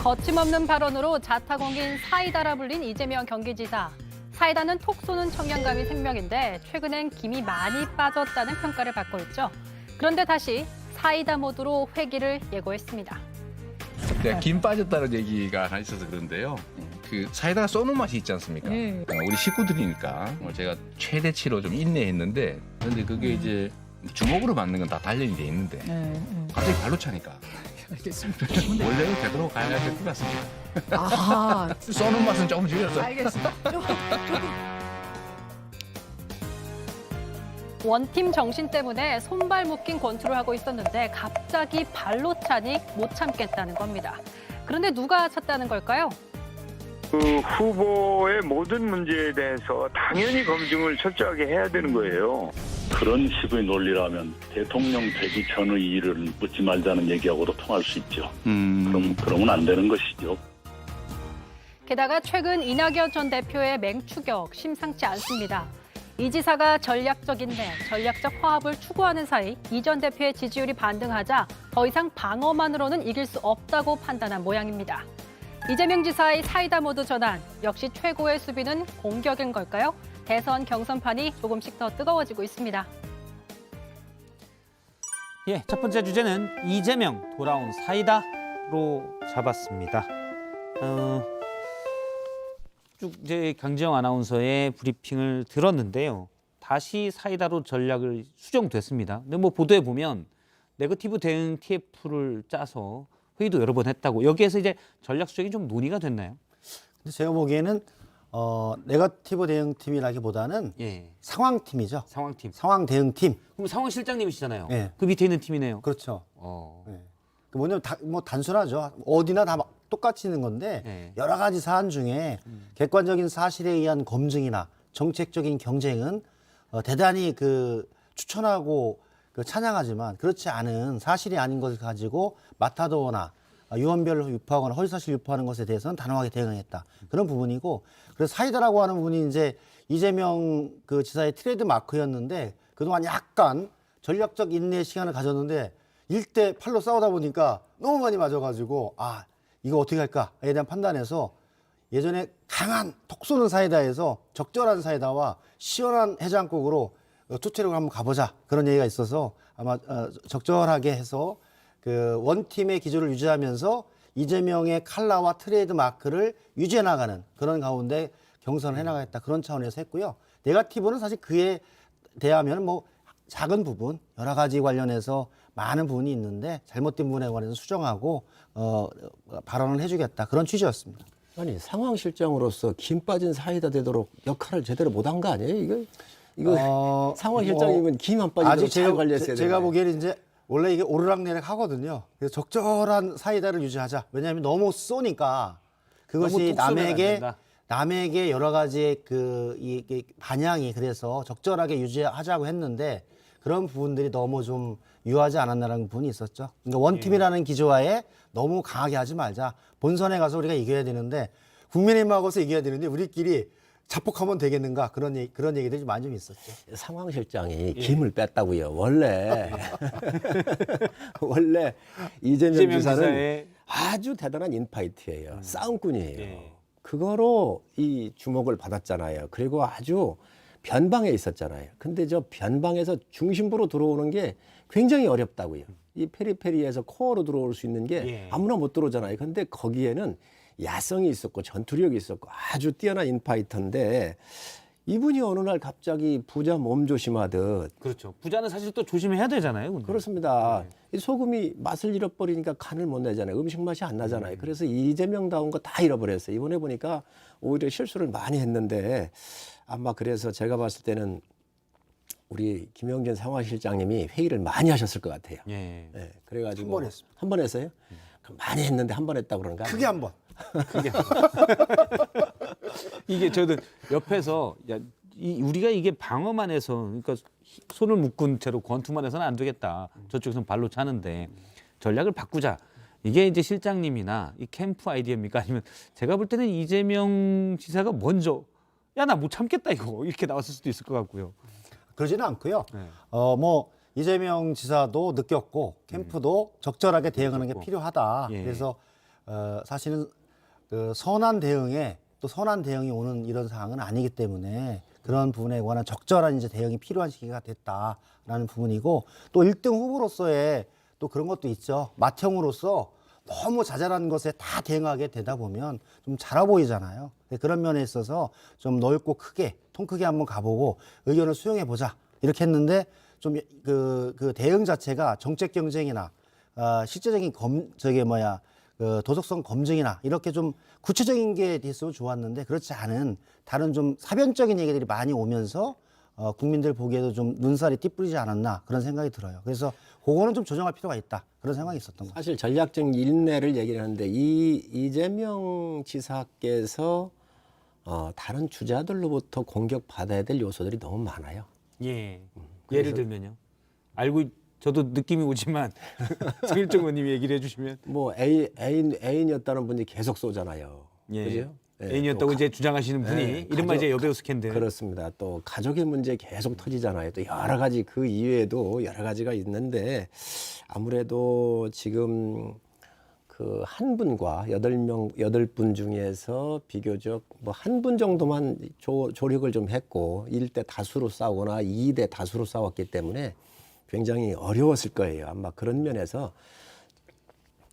거침없는 발언으로 자타공인 사이다라 불린 이재명 경기지사. 사이다는 톡 쏘는 청량감이 생명인데 최근엔 김이 많이 빠졌다는 평가를 받고 있죠. 그런데 다시 사이다 모드로 회기를 예고했습니다. 네, 김 빠졌다는 얘기가 하나 있어서 그런데요. 그 사이다가 쏘는 맛이 있지 않습니까? 우리 식구들이니까 제가 최대치로 좀 인내했는데, 그런데 그게 이제 주먹으로 맞는 건 다 단련이 돼 있는데 갑자기 발로 차니까 알겠습니다. 원래는 되도록 가야 될 것 같습니다. 아, 쏘는 맛은 조금 줄여서. 알겠습니다. 원팀 정신 때문에 손발 묶인 권투를 하고 있었는데 갑자기 발로 차니 못 참겠다는 겁니다. 그런데 누가 찼다는 걸까요? 그 후보의 모든 문제에 대해서 당연히 검증을 철저하게 해야 되는 거예요. 그런 식의 논리라면 대통령 되기 전의 일을 묻지 말자는 얘기하고도 통할 수 있죠. 그러면 안 되는 것이죠. 게다가 최근 이낙연 전 대표의 맹추격 심상치 않습니다. 이 지사가 전략적 인내, 전략적 화합을 추구하는 사이 이 전 대표의 지지율이 반등하자 더 이상 방어만으로는 이길 수 없다고 판단한 모양입니다. 이재명 지사의 사이다 모드 전환, 역시 최고의 수비는 공격인 걸까요? 대선 경선판이 조금씩 더 뜨거워지고 있습니다. 예, 첫 번째 주제는 이재명 돌아온 사이다로 잡았습니다. 쭉 이제 강지영 아나운서의 브리핑을 들었는데요. 다시 사이다로 전략을 수정됐습니다. 근데 뭐 보도에 보면 네거티브 대응 TF를 짜서 회의도 여러 번 했다고. 여기에서 이제 전략 수정이 좀 논의가 됐나요? 근데 제가 보기에는 네거티브 대응팀이라기보다는 예, 상황팀이죠. 상황팀. 상황 대응팀. 그럼 상황실장님이시잖아요. 예. 그 밑에 있는 팀이네요. 그렇죠. 어. 예. 그 뭐냐면 뭐 단순하죠. 어디나 다 똑같이 있는 건데 네. 여러 가지 사안 중에 객관적인 사실에 의한 검증이나 정책적인 경쟁은 대단히 추천하고 찬양하지만 그렇지 않은 사실이 아닌 것을 가지고 맡아도거나 유언별로 유포하거나 허위사실 유포하는 것에 대해서는 단호하게 대응했다. 그런 부분이고, 그래서 사이다라고 하는 부분이 이제 이재명 그 지사의 트레이드 마크였는데 그동안 약간 전략적 인내 시간을 가졌는데 1대 8로 싸우다 보니까 너무 많이 맞아가지고 이거 어떻게 할까에 대한 판단에서 예전에 강한 톡 쏘는 사이다에서 적절한 사이다와 시원한 해장국으로 투체력을 한번 가보자, 그런 얘기가 있어서 아마 적절하게 해서 그 원팀의 기조를 유지하면서 이재명의 칼라와 트레이드 마크를 유지해 나가는 그런 가운데 경선을 해나가겠다, 그런 차원에서 했고요. 네거티브는 사실 그에 대하면 뭐 작은 부분 여러 가지 관련해서 많은 부분이 있는데 잘못된 부분에 관해서 수정하고 발언을 해주겠다, 그런 취지였습니다. 아니, 상황실장으로서 김 빠진 사이다 되도록 역할을 제대로 못한 거 아니에요? 이거 상황실장이면 김 안 빠지도록 아직 잘 관리했어야 제가 되네. 보기에는 이제 원래 이게 오르락내락 하거든요. 그래서 적절한 사이다를 유지하자. 왜냐하면 너무 쏘니까 그것이 너무 톡 쏘면 안 된다. 남에게 여러 가지의 이게 반향이, 그래서 적절하게 유지하자고 했는데 그런 부분들이 너무 좀 유하지 않았나라는 부분이 있었죠. 그러니까 원팀이라는 기조하에 너무 강하게 하지 말자. 본선에 가서 우리가 이겨야 되는데, 국민의힘하고서 이겨야 되는데 우리끼리 자폭하면 되겠는가, 그런 얘기들이 많이 좀 있었죠. 상황실장이 김을 뺐다고요. 원래 이재명 지사는 지사의 아주 대단한 인파이트예요. 싸움꾼이에요. 예. 그거로 이 주목을 받았잖아요. 그리고 아주 변방에 있었잖아요. 근데 저 변방에서 중심부로 들어오는 게 굉장히 어렵다고요. 이 페리페리에서 코어로 들어올 수 있는 게 예. 아무나 못 들어오잖아요. 근데 거기에는 야성이 있었고 전투력이 있었고 아주 뛰어난 인파이터인데, 이분이 어느 날 갑자기 부자 몸조심하듯. 그렇죠. 부자는 사실 또 조심해야 되잖아요. 근데. 그렇습니다. 이 소금이 맛을 잃어버리니까 간을 못 내잖아요. 음식 맛이 안 나잖아요. 그래서 이재명다운 거 다 잃어버렸어요. 이번에 보니까 오히려 실수를 많이 했는데, 아마 그래서 제가 봤을 때는 우리 김영진 상황실장님이 회의를 많이 하셨을 것 같아요. 예. 네, 그래가지고 한번 했습니다. 한 번 했어요? 그럼 많이 했는데 한 번 했다고 그런가? 크게 한번. 이게 저도 옆에서 우리가 이게 방어만 해서, 그러니까 손을 묶은 채로 권투만 해서는 안 되겠다. 저쪽에서는 발로 차는데 전략을 바꾸자. 이게 이제 실장님이나 이 캠프 아이디어입니까? 아니면 제가 볼 때는 이재명 지사가 먼저 나 못 참겠다 이거 이렇게 나왔을 수도 있을 것 같고요. 그러지는 않고요. 네. 뭐 이재명 지사도 느꼈고 캠프도 적절하게 대응하는 게 느꼈고. 필요하다. 예. 그래서 사실은 그 선한 대응에 또 선한 대응이 오는 이런 상황은 아니기 때문에 그런 부분에 관한 적절한 이제 대응이 필요한 시기가 됐다라는 부분이고 또 1등 후보로서의 또 그런 것도 있죠. 맏형으로서 너무 자잘한 것에 다 대응하게 되다 보면 좀 자라 보이잖아요. 그런 면에 있어서 좀 넓고 크게 통 크게 한번 가보고 의견을 수용해 보자 이렇게 했는데 좀 그 대응 자체가 정책 경쟁이나 실제적인 그 도덕성 검증이나 이렇게 좀 구체적인 게 됐으면 좋았는데 그렇지 않은 다른 좀 사변적인 얘기들이 많이 오면서 국민들 보기에도 좀 눈살이 띠뿌리지 않았나 그런 생각이 들어요. 그래서 그거는 좀 조정할 필요가 있다 그런 생각이 있었던 것 같아요. 사실 전략적 인내를 얘기를 하는데 이재명 지사께서 다른 주자들로부터 공격받아야 될 요소들이 너무 많아요. 예. 예를 들면요. 알고 저도 느낌이 오지만 정일정 의원님이 얘기를 해주시면 뭐 애인이었다는 분이 계속 쏘잖아요. 예. 그죠? 예, 애인이었다고 또 이제 주장하시는 분이 예, 이른바 이제 여배우 스캔들. 그렇습니다. 또 가족의 문제 계속 터지잖아요. 또 여러 가지 그 이외에도 여러 가지가 있는데 아무래도 지금 그 한 분과 8분 중에서 비교적 뭐 한 분 정도만 조력을 좀 했고 1대 다수로 싸우거나 2대 다수로 싸웠기 때문에 굉장히 어려웠을 거예요. 아마 그런 면에서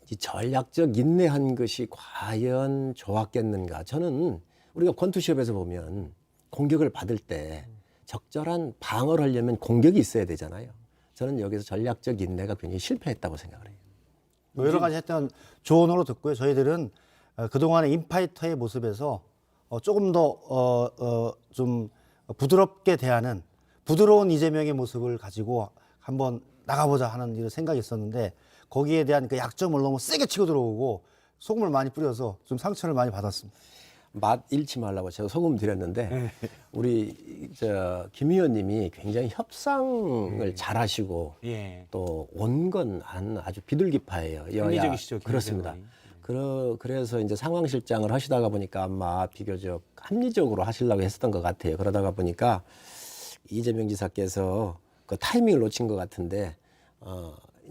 이 전략적 인내한 것이 과연 좋았겠는가. 저는 우리가 권투 시합에서 보면 공격을 받을 때 적절한 방어를 하려면 공격이 있어야 되잖아요. 저는 여기서 전략적 인내가 굉장히 실패했다고 생각을 해요. 뭐 여러 가지 했던 조언으로 듣고요. 저희들은 그동안의 인파이터의 모습에서 조금 더 좀 부드럽게 대하는 부드러운 이재명의 모습을 가지고 한번 나가보자 하는 이런 생각이 있었는데 거기에 대한 그 약점을 너무 세게 치고 들어오고 소금을 많이 뿌려서 좀 상처를 많이 받았습니다. 맛 잃지 말라고 제가 소금 드렸는데 우리 김 의원님이 굉장히 협상을 잘하시고 예. 또 온건 아주 비둘기파예요. 합리적이시죠, 김 그렇습니다. 의원이. 그래서 이제 상황실장을 하시다가 보니까 아마 비교적 합리적으로 하시려고 했었던 것 같아요. 그러다가 보니까 이재명 지사께서 그 타이밍을 놓친 것 같은데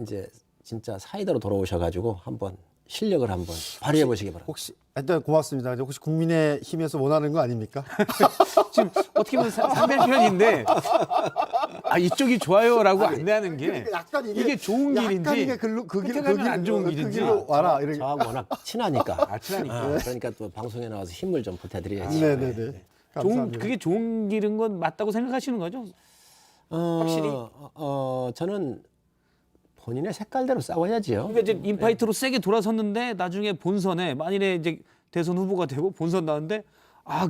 이제 진짜 사이다로 돌아오셔가지고 한번 실력을 한번 발휘해 보시기 바랍니다. 혹시 일단 고맙습니다. 혹시 국민의힘에서 원하는 거 아닙니까? 지금 어떻게 보면 상대편인데 이쪽이 좋아요라고 안내하는 게 약간 이게 좋은 길인지 약간 이게 그 끝에 가면 안 좋은 길인지. 와라 이렇게. 저하고 워낙 친하니까. 친하니까. 그러니까 또 방송에 나와서 힘을 좀 보태드려야지. 네네네. 감사합니다. 그게 좋은 길인 건 맞다고 생각하시는 거죠? 확실히. 저는 본인의 색깔대로 싸워야지요. 그러니까 이제 인파이트로 세게 돌아섰는데 나중에 본선에 만일에 이제 대선 후보가 되고 본선 나왔는데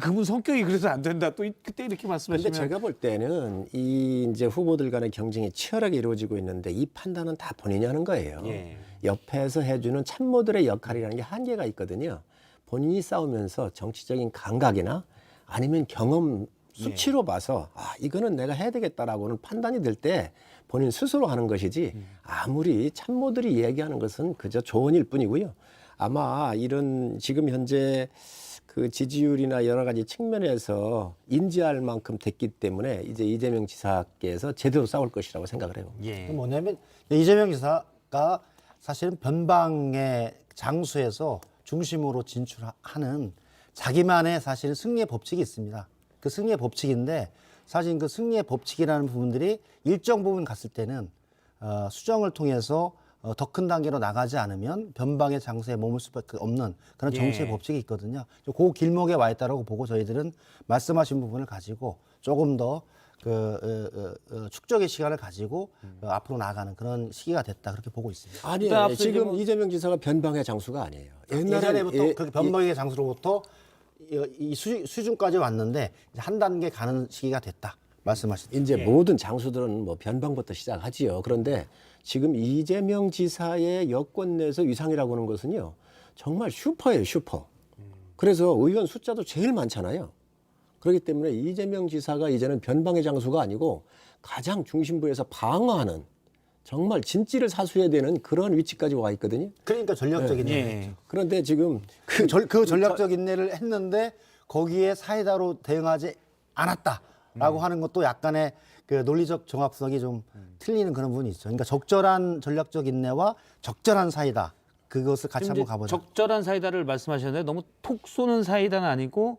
그분 성격이 그래서 안 된다. 또 그때 이렇게 말씀하시면. 근데 제가 볼 때는 이 이제 후보들 간의 경쟁이 치열하게 이루어지고 있는데 이 판단은 다 본인이 하는 거예요. 예. 옆에서 해주는 참모들의 역할이라는 게 한계가 있거든요. 본인이 싸우면서 정치적인 감각이나 아니면 경험 수치로 봐서 이거는 내가 해야 되겠다라고는 판단이 될 때 본인 스스로 하는 것이지 아무리 참모들이 얘기하는 것은 그저 조언일 뿐이고요. 아마 이런 지금 현재 그 지지율이나 여러 가지 측면에서 인지할 만큼 됐기 때문에 이제 이재명 지사께서 제대로 싸울 것이라고 생각을 해요. 예. 뭐냐면 이재명 지사가 사실은 변방의 장수에서 중심으로 진출하는 자기만의 사실은 승리의 법칙이 있습니다. 그 승리의 법칙인데 사실 그 승리의 법칙이라는 부분들이 일정 부분 갔을 때는 수정을 통해서 더 큰 단계로 나가지 않으면 변방의 장수에 머물 수밖에 없는 그런 정치의 법칙이 있거든요. 그 길목에 와 있다라고 보고 저희들은 말씀하신 부분을 가지고 조금 더 축적의 시간을 가지고 앞으로 나가는 그런 시기가 됐다 그렇게 보고 있습니다. 아니에요. 지금 이재명 지사가 변방의 장수가 아니에요. 예전에부터 그렇게 변방의 장수로부터 이 수준까지 왔는데 이제 한 단계 가는 시기가 됐다 말씀하셨죠. 이제 모든 장수들은 뭐 변방부터 시작하지요. 그런데 지금 이재명 지사의 여권 내에서 위상이라고 하는 것은요 정말 슈퍼예요, 슈퍼. 그래서 의원 숫자도 제일 많잖아요. 그렇기 때문에 이재명 지사가 이제는 변방의 장수가 아니고 가장 중심부에서 방어하는 정말 진지를 사수해야 되는 그런 위치까지 와 있거든요. 그러니까 전략적인 예. 그런데 지금 그 전략적 인내를 했는데 거기에 사이다로 대응하지 않았다라고 하는 것도 약간의 그 논리적 정합성이 좀 틀리는 그런 부분이 있죠. 그러니까 적절한 전략적 인내와 적절한 사이다. 그것을 같이 지금 한번 이제 가보자. 적절한 사이다를 말씀하셨는데 너무 톡 쏘는 사이다는 아니고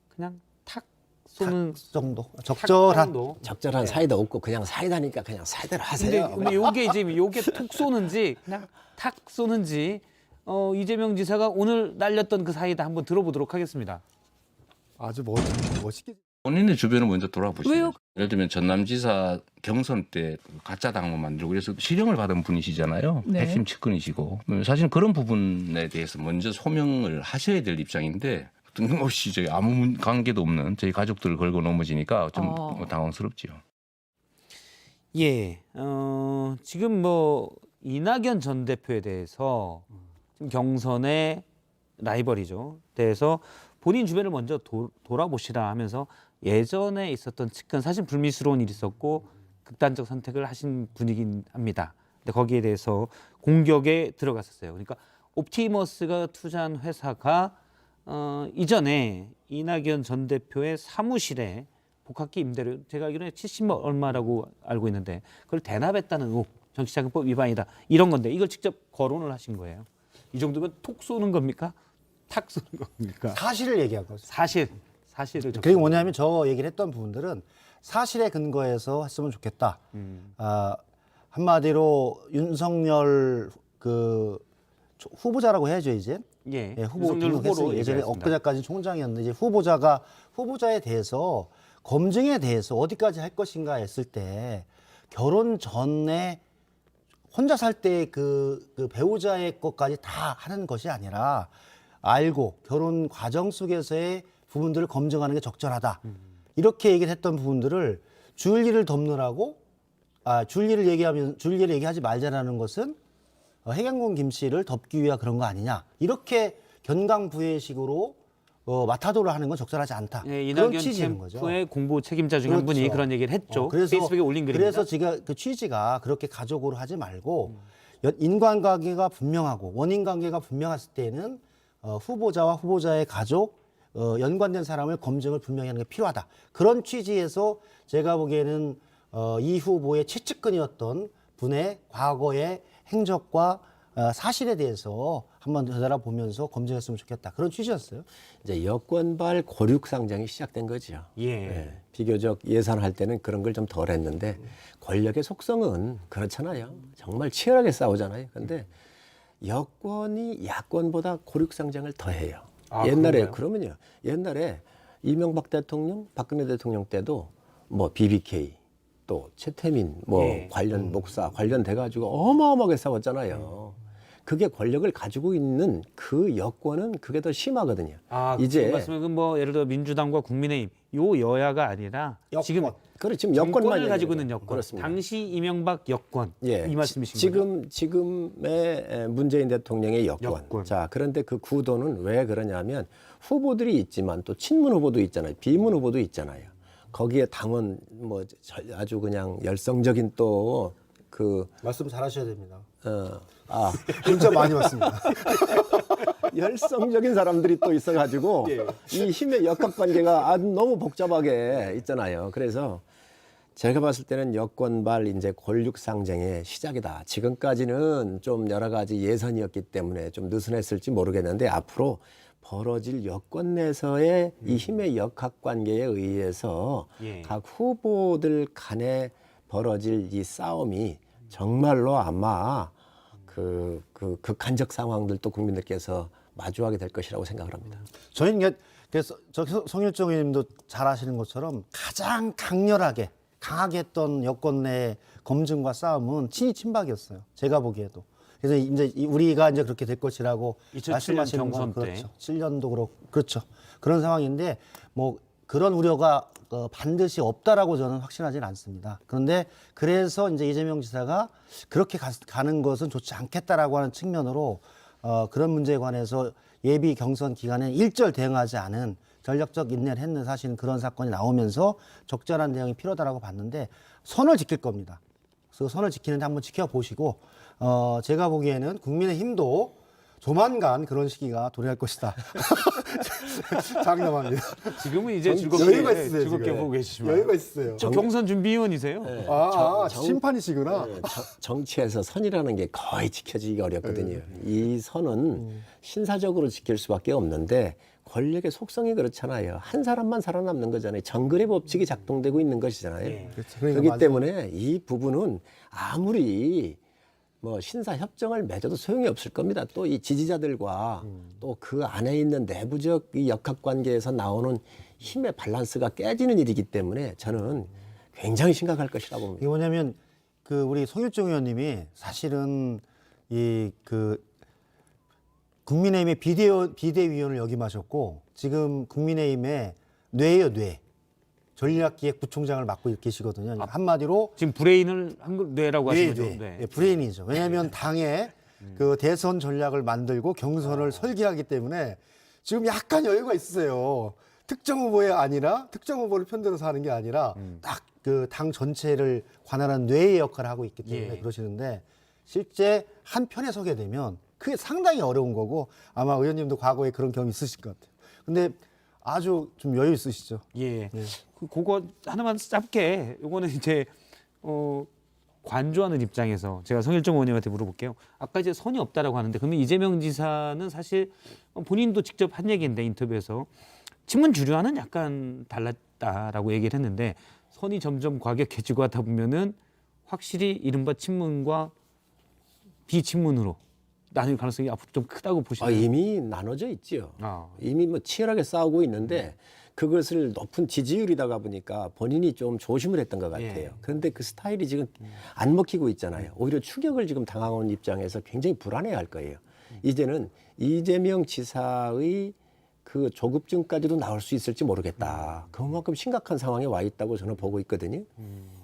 그냥 탁 쏘는 정도. 탁 적절한. 정도. 적절한 사이다 없고 그냥 사이다니까 그냥 사이다를 근데 하세요. 요게 이제 요게 톡 쏘는지 그냥 탁 쏘는지 이재명 지사가 오늘 날렸던 그 사이다 한번 들어보도록 하겠습니다. 아주 멋있게. 본인의 주변을 먼저 돌아보시죠. 왜요? 예를 들면 전남지사 경선 때 가짜 당원 만들고 그래서 실형을 받은 분이시잖아요. 네. 핵심 측근이시고 사실 그런 부분에 대해서 먼저 소명을 하셔야 될 입장인데 뜬금없이 저희 아무 관계도 없는 저희 가족들을 걸고 넘어지니까 좀 당황스럽지요. 예, 지금 뭐 이낙연 전 대표에 대해서 지금 경선의 라이벌이죠. 대해서 본인 주변을 먼저 돌아보시라 하면서 예전에 있었던 측근 사실 불미스러운 일이 있었고 극단적 선택을 하신 분이긴 합니다. 근데 거기에 대해서 공격에 들어갔었어요. 그러니까 옵티머스가 투자한 회사가 이전에 이낙연 전 대표의 사무실에 복합기 임대료 제가 알기로는 70만 얼마라고 알고 있는데 그걸 대납했다는 의혹, 정치자금법 위반이다 이런 건데 이걸 직접 거론을 하신 거예요. 이 정도면 톡 쏘는 겁니까? 탁 쏘는 겁니까? 사실을 얘기한 거죠. 사실을 그리고 뭐냐면 저 얘기를 했던 부분들은 사실에 근거해서 했으면 좋겠다. 한마디로 윤석열 그 후보자라고 해야죠 이제. 예, 예, 후보 윤석열 후보로 등록했으니까 예전에 얘기했습니다. 엊그제까지 총장이었는데 이제 후보자에 대해서 검증에 대해서 어디까지 할 것인가 했을 때 결혼 전에 혼자 살 때 그 배우자의 것까지 다 하는 것이 아니라 알고 결혼 과정 속에서의 부분들을 검증하는 게 적절하다. 이렇게 얘기를 했던 부분들을 줄일을 덮느라고 줄일을 얘기하지 말자라는 것은 해경군 김 씨를 덮기 위한 그런 거 아니냐. 이렇게 견강부회식으로 마타도를 하는 건 적절하지 않다. 예, 그런 이낙연 취지인 거죠. 캠프의 공보 책임자 중에 한 분이 그렇죠. 그런 얘기를 했죠. 그래서, 페이스북에 올린 글입니다. 그래서 제가 그 취지가 그렇게 가족으로 하지 말고 인간관계가 분명하고 원인관계가 분명했을 때는 후보자와 후보자의 가족 연관된 사람을 검증을 분명히 하는 게 필요하다. 그런 취지에서 제가 보기에는 이 후보의 최측근이었던 분의 과거의 행적과 사실에 대해서 한번 되돌아보면서 검증했으면 좋겠다. 그런 취지였어요. 이제 여권발 고륙상장이 시작된 거죠. 예. 비교적 예산할 때는 그런 걸 좀 덜 했는데 권력의 속성은 그렇잖아요. 정말 치열하게 싸우잖아요. 근데 여권이 야권보다 고륙상장을 더 해요. 옛날에 그런가요? 그러면요. 옛날에 이명박 대통령, 박근혜 대통령 때도 뭐 BBK 또 최태민 뭐 예. 관련 목사 관련돼 가지고 어마어마하게 싸웠잖아요. 그게 권력을 가지고 있는 그 여권은 그게 더 심하거든요. 이제 말씀은 뭐 예를 들어 민주당과 국민의힘 요 여야가 아니라 여권. 지금 지금 정권을 여권만 가지고 얘기해요. 있는 여권. 그렇습니다. 당시 이명박 여권 예, 이 말씀이신 거죠? 지금의 문재인 대통령의 여권. 자, 그런데 그 구도는 왜 그러냐면 후보들이 있지만 또 친문 후보도 있잖아요. 비문 후보도 있잖아요. 거기에 당원 뭐 아주 그냥 열성적인 또 그 말씀 잘하셔야 됩니다. 아 진짜 많이 왔습니다. 열성적인 사람들이 또 있어가지고 이 힘의 역학관계가 아주 너무 복잡하게 있잖아요. 그래서 제가 봤을 때는 여권발 이제 권력상쟁의 시작이다. 지금까지는 좀 여러 가지 예선이었기 때문에 좀 느슨했을지 모르겠는데 앞으로 벌어질 여권 내에서의 이 힘의 역학관계에 의해서 각 후보들 간에 벌어질 이 싸움이 정말로 아마 그 극한적 상황들도 국민들께서 마주하게 될 것이라고 생각을 합니다. 저희는 그래서 송일정 의원님도 잘 아시는 것처럼 가장 강하게 했던 여권 내 검증과 싸움은 친이 친박이었어요. 제가 보기에도. 그래서 이제 우리가 이제 그렇게 될 것이라고 2007년 말씀하시는 경선 건 때. 그렇죠. 7년도 그렇고 그렇죠. 그런 상황인데 뭐 그런 우려가 반드시 없다라고 저는 확신하지는 않습니다. 그런데 그래서 이제 이재명 지사가 그렇게 가는 것은 좋지 않겠다라고 하는 측면으로 그런 문제에 관해서 예비 경선 기간에 일절 대응하지 않은 전략적 인내를 했는 사실은 그런 사건이 나오면서 적절한 대응이 필요하다라고 봤는데 선을 지킬 겁니다. 그래서 선을 지키는데 한번 지켜보시고 제가 보기에는 국민의힘도 조만간 그런 시기가 도래할 것이다. 장담합니다. 지금은 이제 여유가 있으세요, 즐겁게 지금. 보고 계시지만 여유가 있어요. 저 경선 준비위원이세요. 네. 심판이시구나. 정치에서 선이라는 게 거의 지켜지기가 어렵거든요. 이 선은 신사적으로 지킬 수밖에 없는데 권력의 속성이 그렇잖아요. 한 사람만 살아남는 거잖아요. 정글의 법칙이 작동되고 있는 것이잖아요. 그렇죠. 그렇기 맞아요. 때문에 이 부분은 아무리 뭐 신사 협정을 맺어도 소용이 없을 겁니다. 또 이 지지자들과 또 그 안에 있는 내부적 이 역학 관계에서 나오는 힘의 밸런스가 깨지는 일이기 때문에 저는 굉장히 심각할 것이라고 봅니다. 이게 뭐냐면 그 우리 송일정 의원님이 사실은 이 그 국민의힘의 비대위원을 역임하셨고 지금 국민의힘의 뇌예요, 뇌. 전략기획부총장을 맡고 계시거든요. 한마디로 지금 브레인을 한글 뇌라고 하시는 거죠. 네, 브레인이죠. 왜냐하면 당의 그 대선 전략을 만들고 경선을 설계하기 때문에 지금 약간 여유가 있으세요. 특정 후보에 아니라 특정 후보를 편들어서 하는 게 아니라 딱 그 당 전체를 관할하는 뇌의 역할을 하고 있기 때문에 예. 그러시는데 실제 한 편에 서게 되면 그게 상당히 어려운 거고 아마 의원님도 과거에 그런 경험이 있으실 것 같아요. 근데 아주 좀 여유 있으시죠. 예. 그거 하나만 짧게 요거는 이제 관조하는 입장에서 제가 성일정 의원님한테 물어볼게요. 아까 이제 선이 없다라고 하는데 그러면 이재명 지사는 사실 본인도 직접 한 얘기인데 인터뷰에서 친문 주류와는 약간 달랐다라고 얘기를 했는데 선이 점점 과격해지고 하다 보면은 확실히 이른바 친문과 비친문으로 나뉠 가능성이 앞으로 좀 크다고 보시나요? 이미 나눠져 있지요. 이미 뭐 치열하게 싸우고 있는데 그것을 높은 지지율이다가 보니까 본인이 좀 조심을 했던 것 같아요. 예. 그런데 그 스타일이 지금 안 먹히고 있잖아요. 오히려 추격을 지금 당하는 입장에서 굉장히 불안해할 거예요. 이제는 이재명 지사의 그 조급증까지도 나올 수 있을지 모르겠다. 그만큼 심각한 상황에 와 있다고 저는 보고 있거든요.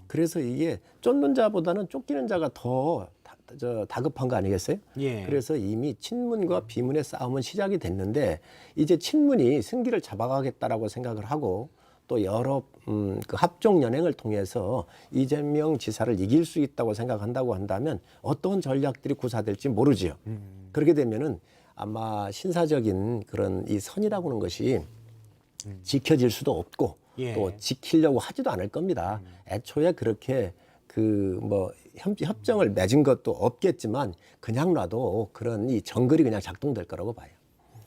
그래서 이게 쫓는 자보다는 쫓기는 자가 더 다급한 거 아니겠어요? 예. 그래서 이미 친문과 비문의 싸움은 시작이 됐는데 이제 친문이 승기를 잡아가겠다라고 생각을 하고 또 여러 그 합종 연행을 통해서 이재명 지사를 이길 수 있다고 생각한다고 한다면 어떤 전략들이 구사될지 모르지요. 그렇게 되면은 아마 신사적인 그런 이 선이라고 하는 것이 지켜질 수도 없고 예. 또 지키려고 하지도 않을 겁니다. 애초에 그렇게 그 뭐 협정을 맺은 것도 없겠지만 그냥 놔도 그런 이 정글이 그냥 작동될 거라고 봐요.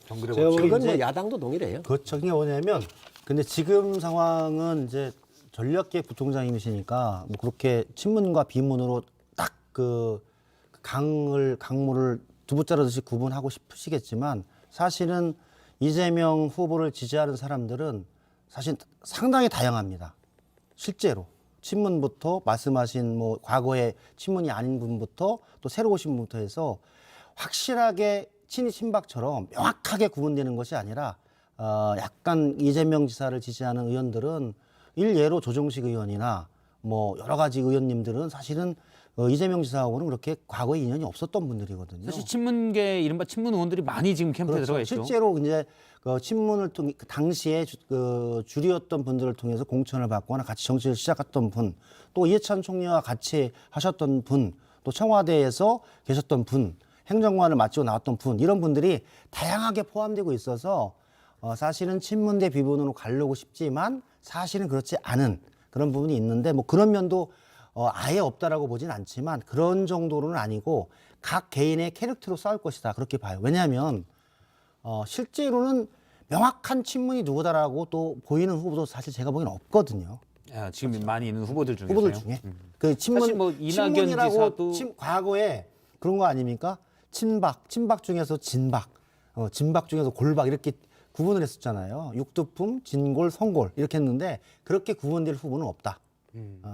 제가 그건 보기엔 뭐 이제 야당도 동일해요. 그렇죠. 그게 뭐냐면 근데 지금 상황은 이제 전략기획 부총장님이시니까 뭐 그렇게 친문과 비문으로 딱 그 강물을 두부 자르듯이 구분하고 싶으시겠지만 사실은 이재명 후보를 지지하는 사람들은 사실 상당히 다양합니다. 실제로 친문부터 말씀하신 뭐 과거에 친문이 아닌 분부터 또 새로 오신 분부터 해서 확실하게 친이 친박처럼 명확하게 구분되는 것이 아니라 약간 이재명 지사를 지지하는 의원들은 일례로 조정식 의원이나 뭐 여러 가지 의원님들은 사실은 이재명 지사하고는 그렇게 과거에 인연이 없었던 분들이거든요. 사실 친문계 이른바 친문 의원들이 많이 지금 캠프에 들어가 있죠. 실제로 이제 친문을 통해 그 당시에 주류였던 분들을 통해서 공천을 받거나 같이 정치를 시작했던 분, 또 이해찬 총리와 같이 하셨던 분, 또 청와대에서 계셨던 분, 행정관을 마치고 나왔던 분, 이런 분들이 다양하게 포함되고 있어서 사실은 친문 대 비문으로 가려고 싶지만 사실은 그렇지 않은 그런 부분이 있는데 뭐 그런 면도 아예 없다라고 보진 않지만 그런 정도로는 아니고 각 개인의 캐릭터로 싸울 것이다 그렇게 봐요. 왜냐하면 실제로는 명확한 친문이 누구다라고 또 보이는 후보도 사실 제가 보기에는 없거든요. 지금 많이 있는 후보들 중에서요. 후보들 중에 그 친문, 사실 뭐 이낙연 친문이라고 지사도 과거에 그런 거 아닙니까? 친박 중에서 진박, 진박 중에서 골박 이렇게 구분을 했었잖아요. 육두품, 진골, 성골 이렇게 했는데 그렇게 구분될 후보는 없다.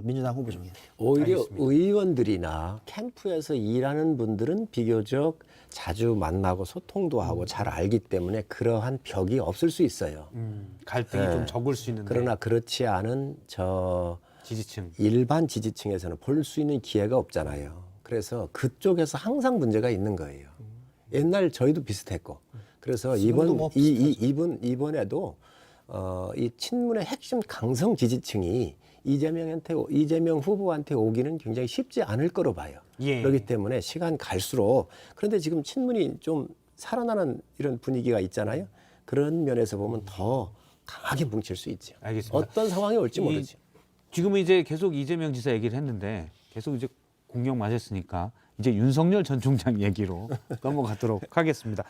민주당 후보 중에. 오히려 알겠습니다. 의원들이나 캠프에서 일하는 분들은 비교적 자주 만나고 소통도 하고 잘 알기 때문에 그러한 벽이 없을 수 있어요. 갈등이 네. 좀 적을 수 있는데 그러나 그렇지 않은 지지층. 일반 지지층에서는 볼 수 있는 기회가 없잖아요. 그래서 그쪽에서 항상 문제가 있는 거예요. 옛날 저희도 비슷했고. 그래서 지금도 뭐 이번에도 이 친문의 핵심 강성 지지층이 이재명 후보한테 오기는 굉장히 쉽지 않을 거로 봐요. 예. 그렇기 때문에 시간 갈수록 그런데 지금 친문이 좀 살아나는 이런 분위기가 있잖아요. 그런 면에서 보면 더 강하게 뭉칠 수 있죠. 알겠습니다. 어떤 상황이 올지 모르죠. 지금은 이제 계속 이재명 지사 얘기를 했는데 계속 이제 공격 맞았으니까 이제 윤석열 전 총장 얘기로 넘어가도록 하겠습니다.